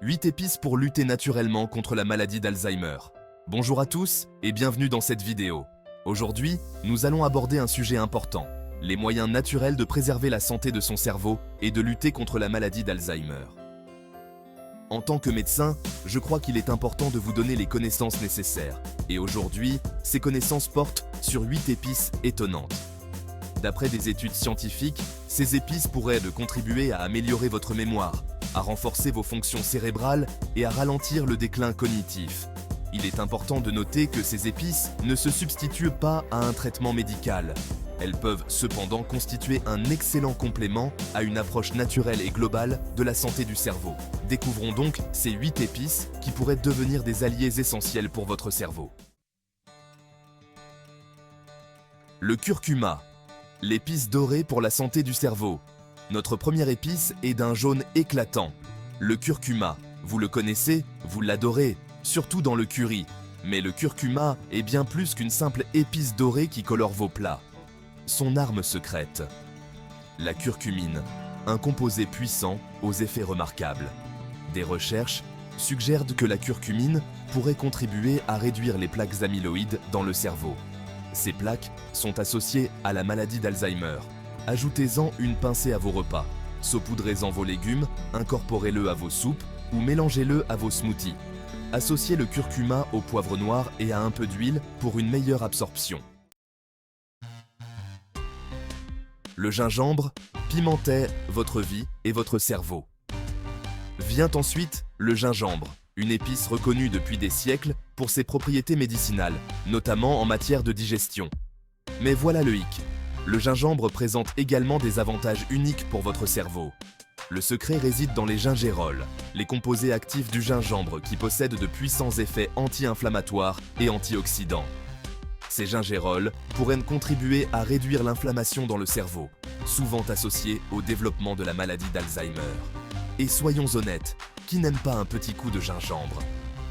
8 épices pour lutter naturellement contre la maladie d'Alzheimer. Bonjour à tous et bienvenue dans cette vidéo. Aujourd'hui, nous allons aborder un sujet important, les moyens naturels de préserver la santé de son cerveau et de lutter contre la maladie d'Alzheimer. En tant que médecin, je crois qu'il est important de vous donner les connaissances nécessaires. Et aujourd'hui, ces connaissances portent sur 8 épices étonnantes. D'après des études scientifiques, ces épices pourraient contribuer à améliorer votre mémoire, à renforcer vos fonctions cérébrales et à ralentir le déclin cognitif. Il est important de noter que ces épices ne se substituent pas à un traitement médical. Elles peuvent cependant constituer un excellent complément à une approche naturelle et globale de la santé du cerveau. Découvrons donc ces 8 épices qui pourraient devenir des alliés essentiels pour votre cerveau. Le curcuma, l'épice dorée pour la santé du cerveau. Notre première épice est d'un jaune éclatant. Le curcuma, vous le connaissez, vous l'adorez, surtout dans le curry. Mais le curcuma est bien plus qu'une simple épice dorée qui colore vos plats. Son arme secrète, la curcumine, un composé puissant aux effets remarquables. Des recherches suggèrent que la curcumine pourrait contribuer à réduire les plaques amyloïdes dans le cerveau. Ces plaques sont associées à la maladie d'Alzheimer. Ajoutez-en une pincée à vos repas, saupoudrez-en vos légumes, incorporez-le à vos soupes ou mélangez-le à vos smoothies. Associez le curcuma au poivre noir et à un peu d'huile pour une meilleure absorption. Le gingembre pimentait votre vie et votre cerveau. Vient ensuite le gingembre, une épice reconnue depuis des siècles pour ses propriétés médicinales, notamment en matière de digestion. Mais voilà le hic. Le gingembre présente également des avantages uniques pour votre cerveau. Le secret réside dans les gingérols, les composés actifs du gingembre qui possèdent de puissants effets anti-inflammatoires et antioxydants. Ces gingérols pourraient contribuer à réduire l'inflammation dans le cerveau, souvent associée au développement de la maladie d'Alzheimer. Et soyons honnêtes, qui n'aime pas un petit coup de gingembre?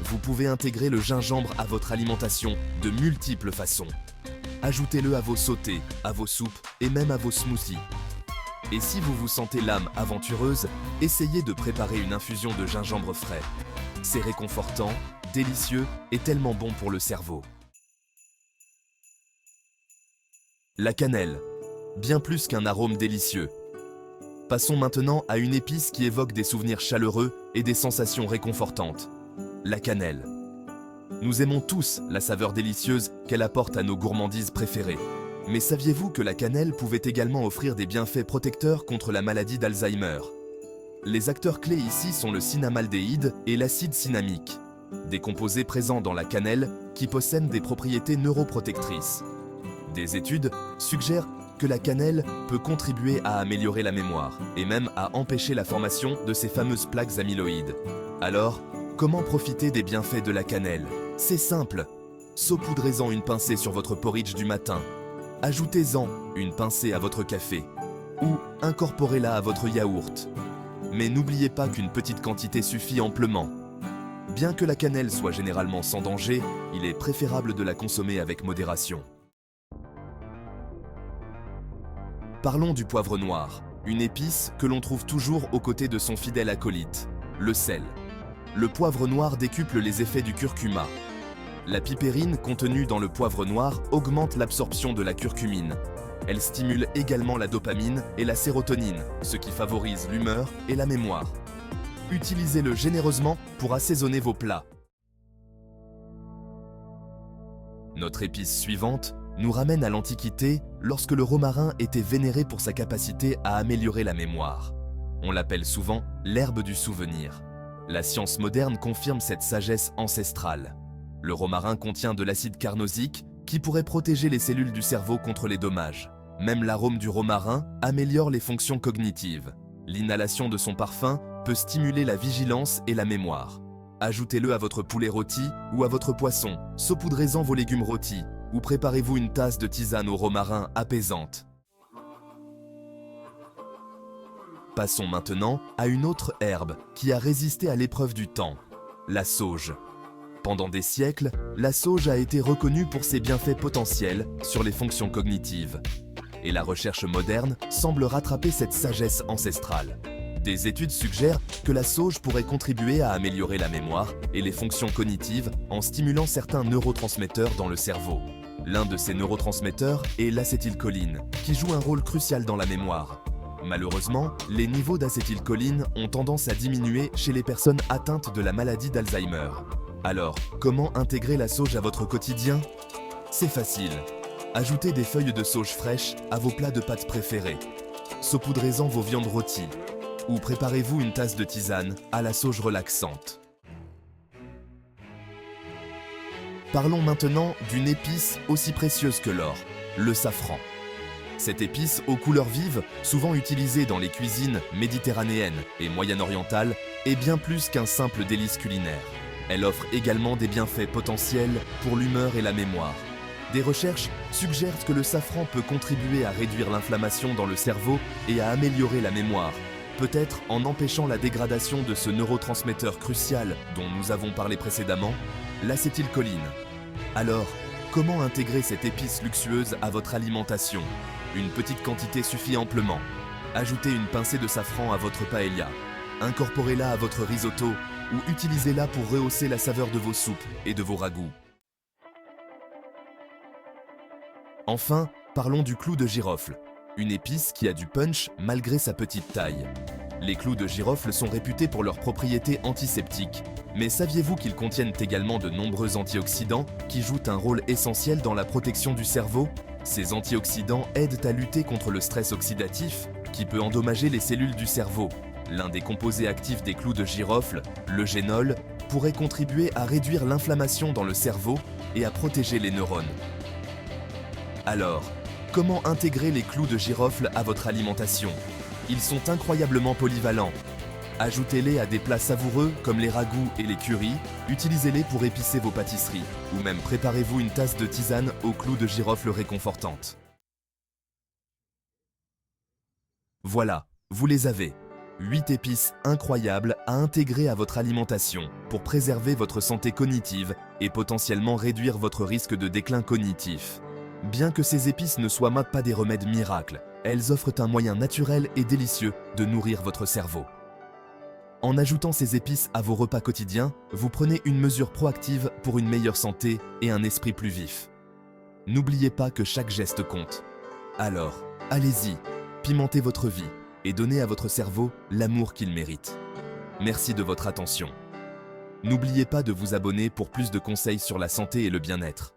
Vous pouvez intégrer le gingembre à votre alimentation de multiples façons. Ajoutez-le à vos sautés, à vos soupes et même à vos smoothies. Et si vous vous sentez l'âme aventureuse, essayez de préparer une infusion de gingembre frais. C'est réconfortant, délicieux et tellement bon pour le cerveau. La cannelle, bien plus qu'un arôme délicieux. Passons maintenant à une épice qui évoque des souvenirs chaleureux et des sensations réconfortantes. La cannelle. Nous aimons tous la saveur délicieuse qu'elle apporte à nos gourmandises préférées. Mais saviez-vous que la cannelle pouvait également offrir des bienfaits protecteurs contre la maladie d'Alzheimer? Les acteurs clés ici sont le cinnamaldéhyde et l'acide cinnamique, des composés présents dans la cannelle qui possèdent des propriétés neuroprotectrices. Des études suggèrent que la cannelle peut contribuer à améliorer la mémoire et même à empêcher la formation de ces fameuses plaques amyloïdes. Alors, comment profiter des bienfaits de la cannelle? C'est simple. Saupoudrez-en une pincée sur votre porridge du matin. Ajoutez-en une pincée à votre café ou incorporez-la à votre yaourt. Mais n'oubliez pas qu'une petite quantité suffit amplement. Bien que la cannelle soit généralement sans danger, il est préférable de la consommer avec modération. Parlons du poivre noir, une épice que l'on trouve toujours aux côtés de son fidèle acolyte, le sel. Le poivre noir décuple les effets du curcuma. La pipérine contenue dans le poivre noir augmente l'absorption de la curcumine. Elle stimule également la dopamine et la sérotonine, ce qui favorise l'humeur et la mémoire. Utilisez-le généreusement pour assaisonner vos plats. Notre épice suivante nous ramène à l'Antiquité lorsque le romarin était vénéré pour sa capacité à améliorer la mémoire. On l'appelle souvent l'herbe du souvenir. La science moderne confirme cette sagesse ancestrale. Le romarin contient de l'acide carnosique qui pourrait protéger les cellules du cerveau contre les dommages. Même l'arôme du romarin améliore les fonctions cognitives. L'inhalation de son parfum peut stimuler la vigilance et la mémoire. Ajoutez-le à votre poulet rôti ou à votre poisson, saupoudrez-en vos légumes rôtis ou préparez-vous une tasse de tisane au romarin apaisante. Passons maintenant à une autre herbe qui a résisté à l'épreuve du temps, la sauge. Pendant des siècles, la sauge a été reconnue pour ses bienfaits potentiels sur les fonctions cognitives. Et la recherche moderne semble rattraper cette sagesse ancestrale. Des études suggèrent que la sauge pourrait contribuer à améliorer la mémoire et les fonctions cognitives en stimulant certains neurotransmetteurs dans le cerveau. L'un de ces neurotransmetteurs est l'acétylcholine, qui joue un rôle crucial dans la mémoire. Malheureusement, les niveaux d'acétylcholine ont tendance à diminuer chez les personnes atteintes de la maladie d'Alzheimer. Alors, comment intégrer la sauge à votre quotidien? C'est facile. Ajoutez des feuilles de sauge fraîches à vos plats de pâtes préférés. Saupoudrez-en vos viandes rôties. Ou préparez-vous une tasse de tisane à la sauge relaxante. Parlons maintenant d'une épice aussi précieuse que l'or, le safran. Cette épice aux couleurs vives, souvent utilisée dans les cuisines méditerranéennes et moyen-orientales, est bien plus qu'un simple délice culinaire. Elle offre également des bienfaits potentiels pour l'humeur et la mémoire. Des recherches suggèrent que le safran peut contribuer à réduire l'inflammation dans le cerveau et à améliorer la mémoire, peut-être en empêchant la dégradation de ce neurotransmetteur crucial dont nous avons parlé précédemment, l'acétylcholine. Alors, comment intégrer cette épice luxueuse à votre alimentation? Une petite quantité suffit amplement. Ajoutez une pincée de safran à votre paella. Incorporez-la à votre risotto ou utilisez-la pour rehausser la saveur de vos soupes et de vos ragoûts. Enfin, parlons du clou de girofle, une épice qui a du punch malgré sa petite taille. Les clous de girofle sont réputés pour leurs propriétés antiseptiques, mais saviez-vous qu'ils contiennent également de nombreux antioxydants qui jouent un rôle essentiel dans la protection du cerveau? Ces antioxydants aident à lutter contre le stress oxydatif, qui peut endommager les cellules du cerveau. L'un des composés actifs des clous de girofle, le génol, pourrait contribuer à réduire l'inflammation dans le cerveau et à protéger les neurones. Alors, comment intégrer les clous de girofle à votre alimentation? Ils sont incroyablement polyvalents. Ajoutez-les à des plats savoureux comme les ragoûts et les currys, utilisez-les pour épicer vos pâtisseries, ou même préparez-vous une tasse de tisane aux clous de girofle réconfortante. Voilà, vous les avez. 8 épices incroyables à intégrer à votre alimentation pour préserver votre santé cognitive et potentiellement réduire votre risque de déclin cognitif. Bien que ces épices ne soient pas des remèdes miracles, elles offrent un moyen naturel et délicieux de nourrir votre cerveau. En ajoutant ces épices à vos repas quotidiens, vous prenez une mesure proactive pour une meilleure santé et un esprit plus vif. N'oubliez pas que chaque geste compte. Alors, allez-y, pimentez votre vie et donnez à votre cerveau l'amour qu'il mérite. Merci de votre attention. N'oubliez pas de vous abonner pour plus de conseils sur la santé et le bien-être.